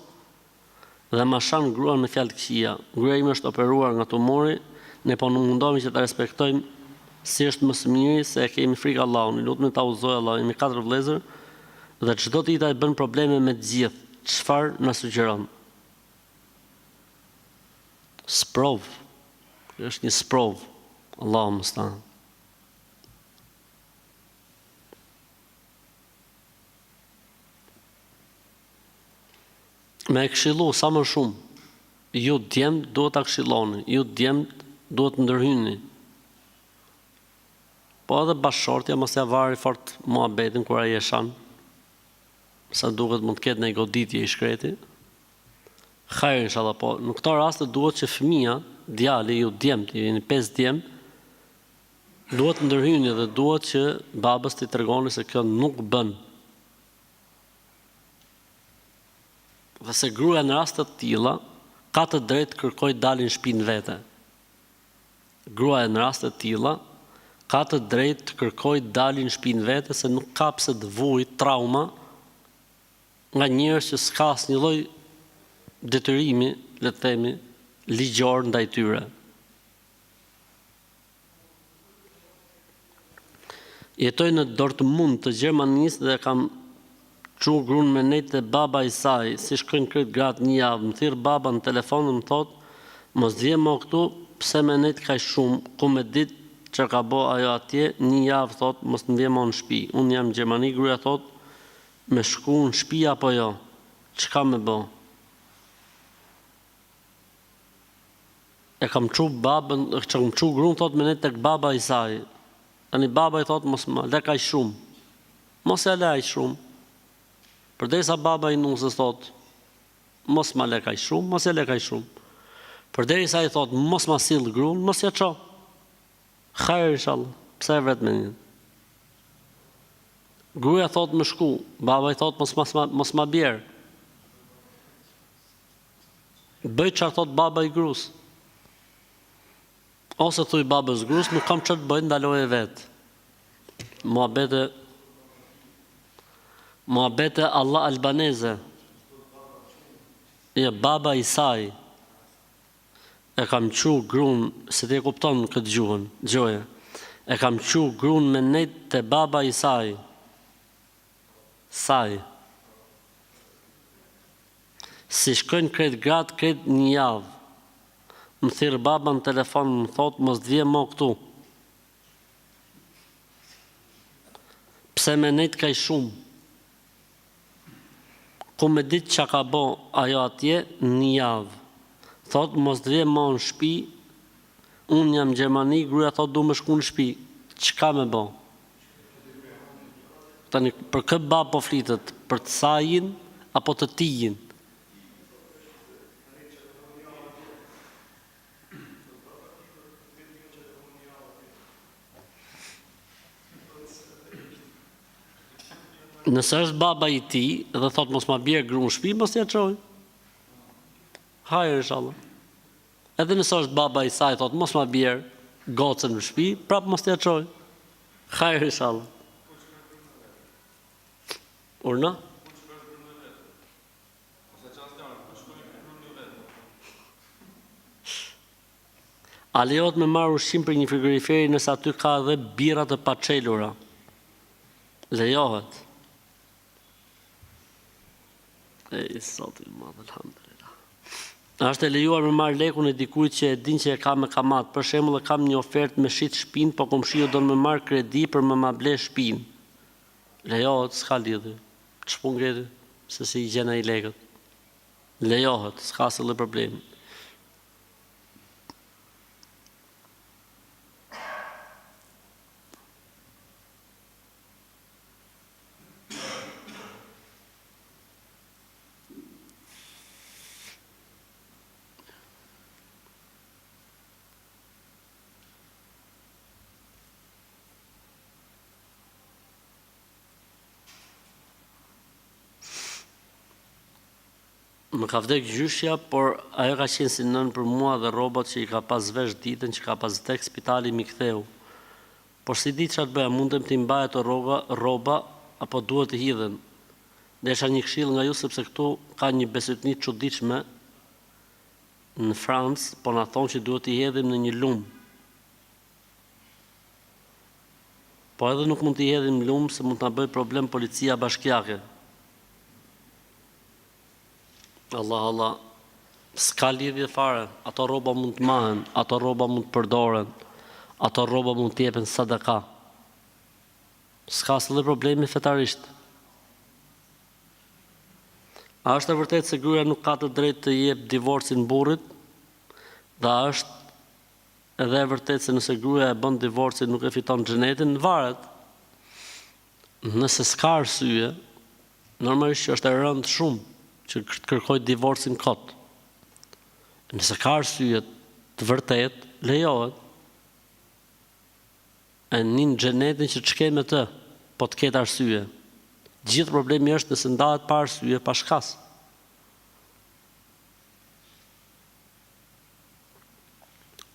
dhe ma shan gruan me fjalë këqija. Gruaja ime është operuar nga tumori, ne po mundohemi që ta respektojmë si është më së miri, se kemi frikë Allahun. Lutemi ta udhëzoj Allah, jemi 4 vëllezër dhe çdo ditë ai bën probleme me të gjithë. Çfarë na sugjeron? Sprov. Është një sprov. Allahu musta'an. Me e këshillu sa më shumë. Ju djemt duhet ta këshilloni, ju djemt duhet ndërhyni. Po edhe bashkëshortja mos ja vari fort muhabetin kur ai e shan. Sa duket mund të ketë një goditje i shkreti. Hajr inshallah, po në këto raste duhet që fëmia, djali, ju djemt, jeni 5 djemt, duhet ndërhyni dhe duhet që babës t'i tregoni se kjo nuk bën. Dhe se gruaja në raste të tilla ka të drejtë kërkoj dalin shtëpinë vete. Gruaja në raste të tilla ka të drejtë kërkoj dalin shtëpinë vete, se nuk ka pse të vujë trauma nga njerëz që s'ka asnjë lloj detyrimi, le të themi, ligjor ndaj tyre. Jetoj në Dortmund të Gjermanisë dhe kam çu grun me nejt e baba i saj, si shkojnë këtë gratë një javë, më thirr baba në telefon dhe më thot, mos vje më këtu, pse me nejt kaq shumë, ku me ditë që ka bo ajo atje, një javë thot, mos në vje më në shtëpi. Unë jam në Gjermani, gruaja thot, me shku në shtëpi apo jo, çka me bo? E kam çu babën, kam çu grun thot me nejt tek baba i saj. Tani baba i thot mos më le kaq shumë. Mos e laj shumë. Përderisa baba i nusës thot, mos ma le kaq shumë, mos e le kaq shumë. Përderisa i thot, mos ma sill gruan, mos ja ço. Hajr inshallah, pse vetëm një. Gruaja thot më shku, baba i thot mos ma bjer. Bëj çfarë thot baba i gruas. Ose thuj babës gruas, nuk kam çfarë të bëj, ndaloje vet. Muhabete Allah albaneze. Ja, baba i saj. E kam çu grun, se ti e kupton këtë gjuhën, gjoje. E kam çu grun me nejt te baba i saj. Saj. Si shkojnë kretë gratë, kretë një javë. Më thirë baba në telefon, më thotë, mos dhje mo këtu. Pse me nejt kaj shumë. Ku me ditë që ka bo ajo atje, një javë. Thotë, mos dhje mo në shpi, unë jam Gjermani, gruaja thotë, du me shku në shpi. Çka me bo? Tani, për këtë babë po flitet, për të sajin, apo të tijin? Nëse është baba i tij dhe thot mos ma bjerë gru në shtëpi, mos t'ia çoj. Hajër inshallah. Edhe nëse është baba i saj thot mos ma bjerë gocën në shtëpi, prap mos t'ia çoj. Hajër inshallah. Urna? A lejohet me marrë ushqim për një frigoriferi nëse aty ka edhe bira të paçelura? Lejohet. Zoti i madh, alhamdulillah. A është e lejuar me marrë lekun e dikujt që e din që e ka me kamat? Për shembull, kam një ofertë me shit shtëpinë, po komshiu do me marrë kredi për më ma ble shtëpinë. Lejohet, s'ka lidhje. Ç'po ngreti? Se si i gjen ai lekët. Lejohet, s'ka asnjë problem. Më ka vdek gjyshja, por ajo ka qenë si nën për mua dhe rrobat që i ka pas vesh ditën që ka pas tek spitali mi ktheu. Por si di çfarë të bëja, mundem t'i mbaj ato rroba apo duhet të hidhen. Desha një këshill nga ju sepse këtu ka një besëtni çuditshme në Francë, po na thonë që duhet t'i hedhim në një lum. Po edhe nuk mund t'i hedhim në lum se mund t'na bëj problem policia bashkiake. Allah, s'ka lidhje fare, ato rroba mund të mahen, ato rroba mund të përdoren, ato rroba mund të jepen sadaka. S'ka asnjë problemi fetarisht. A është e vërtetë se gruaja nuk ka të drejtë të jep divorcin burrit? Dhe a është edhe e vërtetë se nëse gruaja e bën divorcin nuk e fiton xhenetin? Varet. Nëse s'ka arsye, normalisht që është e rëndë shumë që të kërkoj divorcin kot. Nëse ka arsye të vërtet, lejohet. E nin xhenetin që ç'ke me të, po të ketë arsye. Gjithë problemi është nëse ndahet pa arsye, pa shkas.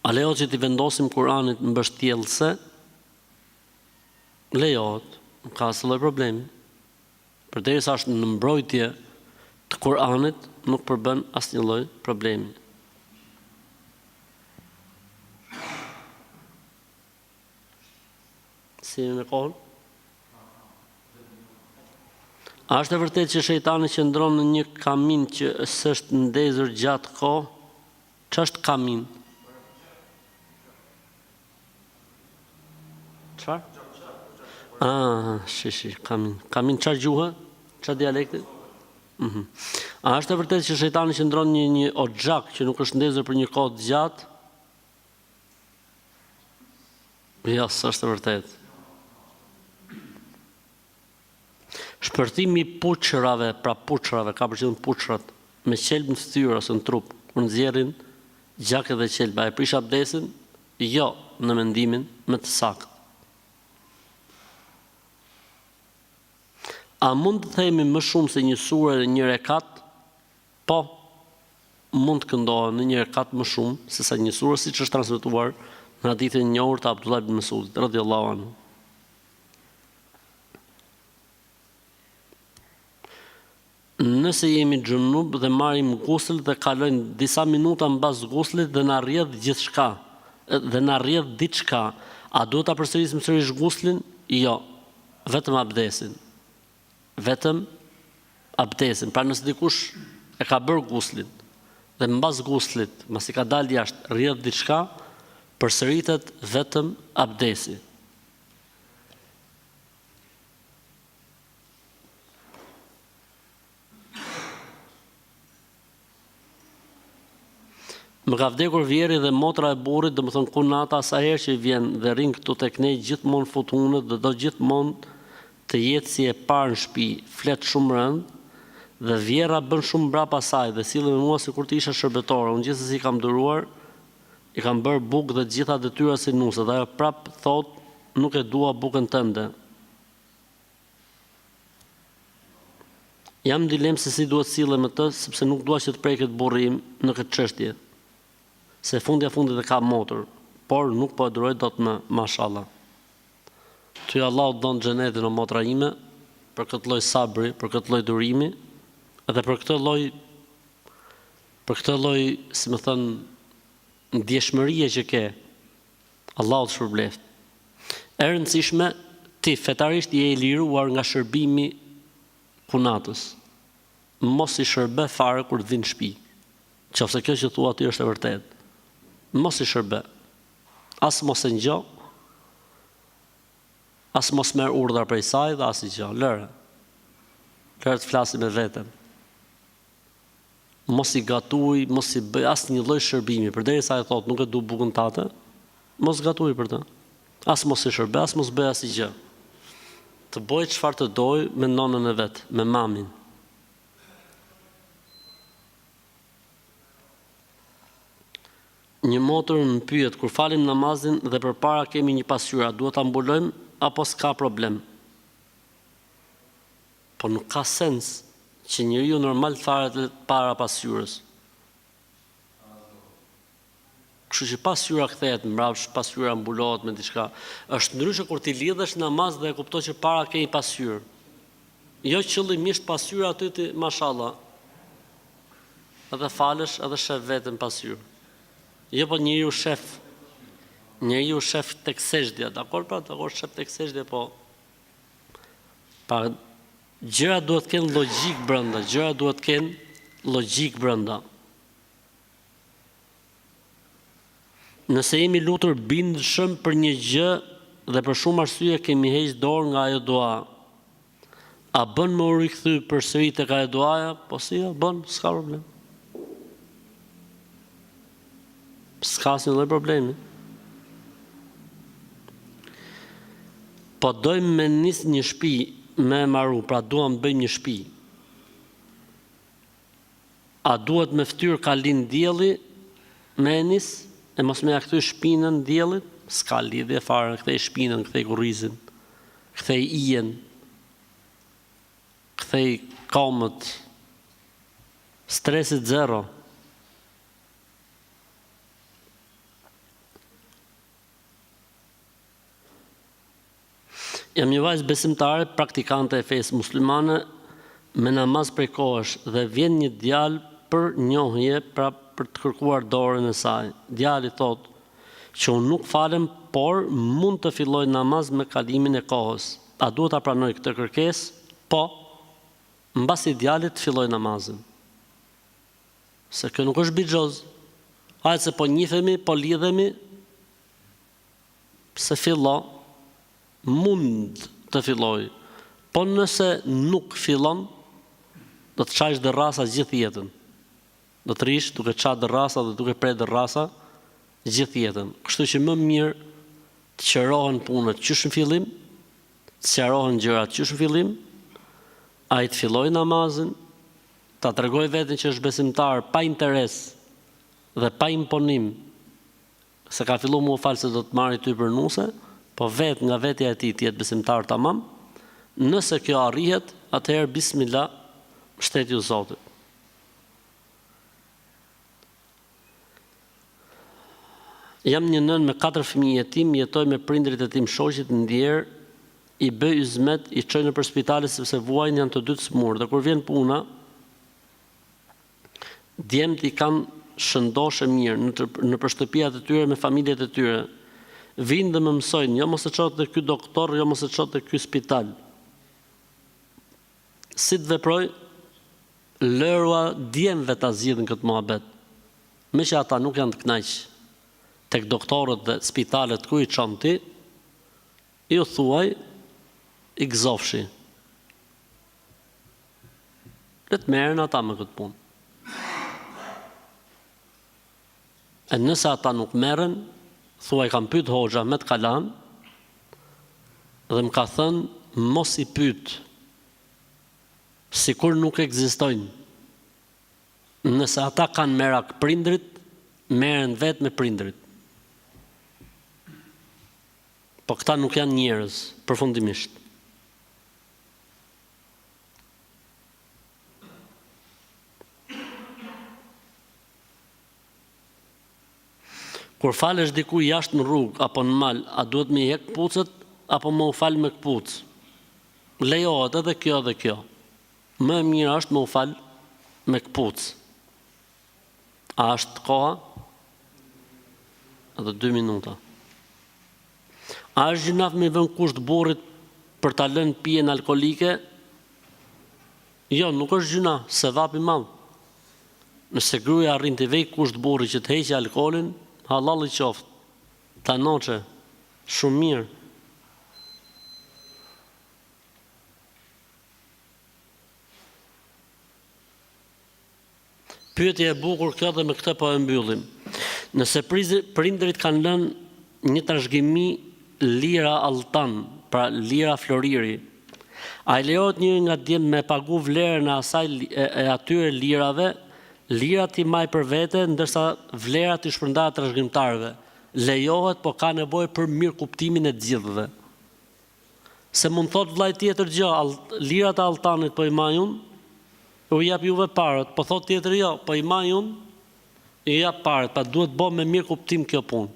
A lejohet që t'i vendosim Kur'anit mbështjellëse? Lejohet, nuk ka asnjë problem. Përderisa është në mbrojtje të Kur'anit, nuk përbën asnjë lloj problemi. Si me kohën? A është e vërtetë që shejtani qëndron në një kamin që s'është ndezur gjatë kohë? Ç'është kamin? Çfarë? Shi, kamin. Kamin çfarë gjuhë? Çfarë dialekti? A është e vërtetë që shejtani qëndron në një oxhak që nuk është ndezur për një kohë të gjatë? Jo, s'është e vërtetë. Shpërtimi i puçrave, pra puçrave, ka përqendrim puçrat me qelb në fytyrë ose në trup, kur nxjerrin gjakë dhe qelba, e prish abdesin? Jo, në mendimin më të saktë. A mund të themi më shumë se një sure në një rekat? Po, mund të këndohen në një rekat më shumë se sa një sure, siç është transmetuar në hadithin e njohur të Abdullah ibn Mesudit radhiyallahu anhu. Nëse jemi xhunub dhe marrim gusl dhe kalojnë disa minuta mbas guslit dhe na rrjedh gjithçka, dhe na rrjedh diçka, a duhet ta përsërisim sërish guslin? Jo, vetëm abdesin. Vetëm abdesin. Pra nëse dikush e ka bërë guslin dhe mbas guslit, mbasi ka dalë jashtë, rrjedh diçka, përsëritet vetëm abdesi. Më ka vdekur vjeri dhe motra e burrit, domethënë kunata sa herë që vjen dhe rrin këtu tek ne gjithmonë fut hunët dhe do gjithmonë të jetë si e parë në shtëpi, flet shumë rënd dhe vjera bën shumë mbrapa saj dhe sillet me mua sikur të isha shërbetore. Unë gjithsesi kam duruar, i kam bërë bukë dhe të gjitha detyrat si nuse, dhe ajo prap thot nuk e dua bukën tënde. Jam në dilemë se si duhet sillem me të, sepse nuk dua që të preket burri im në këtë çështje. Se fundit e ka motor, por nuk po e duroj dot më, mashallah. Ty Allah don xhenetin o motra ime, për këtë lloj sabri, për këtë lloj durimi, edhe për këtë lloj, si më thën, ndjeshmërie që ke. Allahu të shpërbleft. E rëndësishme, ti fetarisht je i liruar nga shërbimi punatës. Mos i shërbe fare kur të vinë në shtëpi. Qofse kjo që thua ti është e vërtetë. Mos i shërbe. As mos e ngjo, as mos merr urdhra prej saj dhe as i gjë. Lëre të flasi me veten. Mos i gatuj, mos i bëj asnjë lloj shërbimi, përderisa e thot nuk e du bukën tate, mos gatuj për të. As mos i shërbe, as mos bëj asnjë gjë. Të bëj çfarë të doj me nonën e vet, me mamin. Një motër më pyet kur falim namazin dhe përpara kemi një pasqyra, duhet ta mbulojmë apo s'ka problem? Po nuk ka sens që njeriu normal faret para pasqyrës. Kështu që pasqyra kthehet mbrapsht, pasqyra mbulohet me diçka. Është ndryshe kur ti lidhesh në namaz dhe e kupton që para ke një pasqyrë. Jo qëllimisht pasqyra aty ti, mashallah. Edhe falesh edhe shef veten pasqyrë. Jo po njeriu shef tek sejdja, dakor pra, dakor shef tek sejdja, po gjërat duhet të kenë logjik brenda, Nëse jemi lutur bindshëm për një gjë dhe për shumë arsye kemi heq dorë nga ajo dua, a bën më u rikthy përsëri tek ajo duaja? Po si ja bën, s'ka problem. S'ka asnjë lloj problemi. Po dojmë me nis një shtëpi me marru, pra duam të bëjmë një shtëpi. A duhet me fytyr ka lind dielli me nis, e mos me ja kthy shpinën diellit? S'ka lidhje fare, kthej shpinën, kthej kurrizin, kthej ijen, kthej komët, stresit zero. Jam një vajzë besimtare, praktikante e fesë muslimane, me namaz prej kohësh dhe vjen një djalë për njohje, pra për të kërkuar dorën e saj. Djali thotë që unë nuk falem, por mund të filloj namaz me kalimin e kohës. A duhet ta pranoj këtë kërkesë? Po, mbasi djalit filloj namazin. Se kjo nuk është bixhoz. Hajde se po njihemi, po lidhemi, se fillo, mund të filloj. Po nëse nuk fillon, do të çajsh dërrasa gjithë jetën. Do të rish duke çajë dërrasa dhe duke prej dërrasa gjithë jetën. Kështu që më mirë të qërohen punët qysh në fillim, të sqarohen gjërat qysh në fillim, ai të filloj namazin, ta tregoj veten që është besimtar pa interes dhe pa imponim, se ka filluar mua fal se do të marrë ty për nuse, po vetë nga vetja e tij të jetë besimtar tamam. Nëse kjo arrihet, atëherë bismillah, shteti u Zotit. Jam një nën me 4 fëmijë jetim, jetoj me prindrit e tim shoqit ndjer, i bëj yzmet, i çoj nëpër spitale sepse vuajnë janë të dy të smur, dhe kur vjen puna, djemt i kanë shëndoshë mirë në shtëpiat e tyre me familjet e tyre. Vinë dhe më mësojnë, jo mos e çot te ky doktor, jo mos e çot te ky spital. Si të veproj, lërua djemve ta zgjidhin këtë muhabet. Me që ata nuk janë të kënaq tek doktorët dhe spitalet ku i çon ti, ju thuaj i gëzofshi. Le të merren ata me këtë punë. E nëse ata nuk merren, thuaj kam pyet hoxha me të kalan dhe më ka thënë mos i pyet, sikur nuk ekzistojnë. Nëse ata kanë merak prindrit, merren vetë me prindrit. Po këta nuk janë njerëz, përfundimisht. Kur falesh diku jashtë në rrugë apo në mal, a duhet me hek kpucët apo më u fal me kpucë? Lejohet edhe kjo dhe kjo. Më e mirë është më u fal me kpucë. A është koha? Edhe 2 minuta. A është gjinaf me vën kusht burrit për ta lënë pijen alkolike? Jo, nuk është gjuna, se vapi madh. Nëse gruaja arrin të vej kusht burrit që të heqë alkolin, halal i qoftë. Ta noqe, shumë mirë. Pyetje e bukur kjo dhe me këtë po e mbyllim. Nëse prindërit kanë lënë një trashëgimi lira Altan, pra lira Floriri, a i lejohet një nga djem me pagu vlerën e asaj e atyre lirave, lirat i maj për vete, ndërsa vlerat i shpërndahet trashëgimtarëve. Lejohet, po ka nevojë për mirë kuptimin e të gjithëve. Se mund thot vllai tjetër gjë, lirat e Altanit po i maj unë, u jap juve parët, po thot tjetër jo, po i maj unë, i jap parët, pa duhet bo me mirë kuptim kjo punë.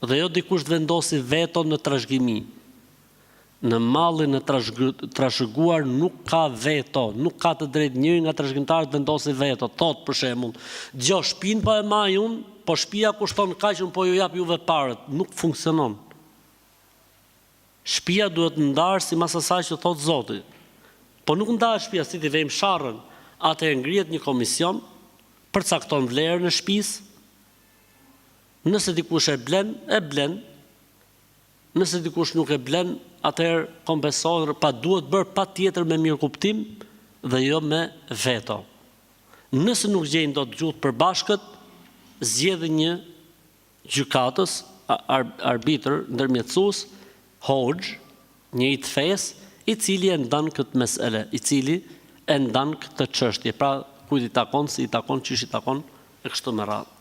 Dhe jo dikush vendosi veto në trashëgimi. Në mallin e trashëguar nuk ka veto, nuk ka të drejtë njëri nga trashëgimtarët vendosi veto. Thot për shembull, gjo shtëpinë po e maj unë, po shtëpia kushton kaq unë po ju jap juve parët, nuk funksionon. Shtëpia duhet ndarë sipas asaj që thot Zoti. Po nuk ndahet shtëpia si ti vejmë sharrën, atëherë ngrihet një komision, përcakton vlerën e shtëpisë. Nëse dikush e blen. Nëse dikush nuk e blen, atëherë kompensohet, pa duhet bërë patjetër me mirë kuptim dhe jo me veto. Nëse nuk gjejnë dot gjuhë përbashkët, zgjedhë një gjykatës, arbitër, ndërmjetësues, hoxh, një i të fesë, i cili e ndan këtë mesele, i cili e ndan këtë çështje. Pra, kujt i takon, si i takon, çish i takon, e kështu me radhë.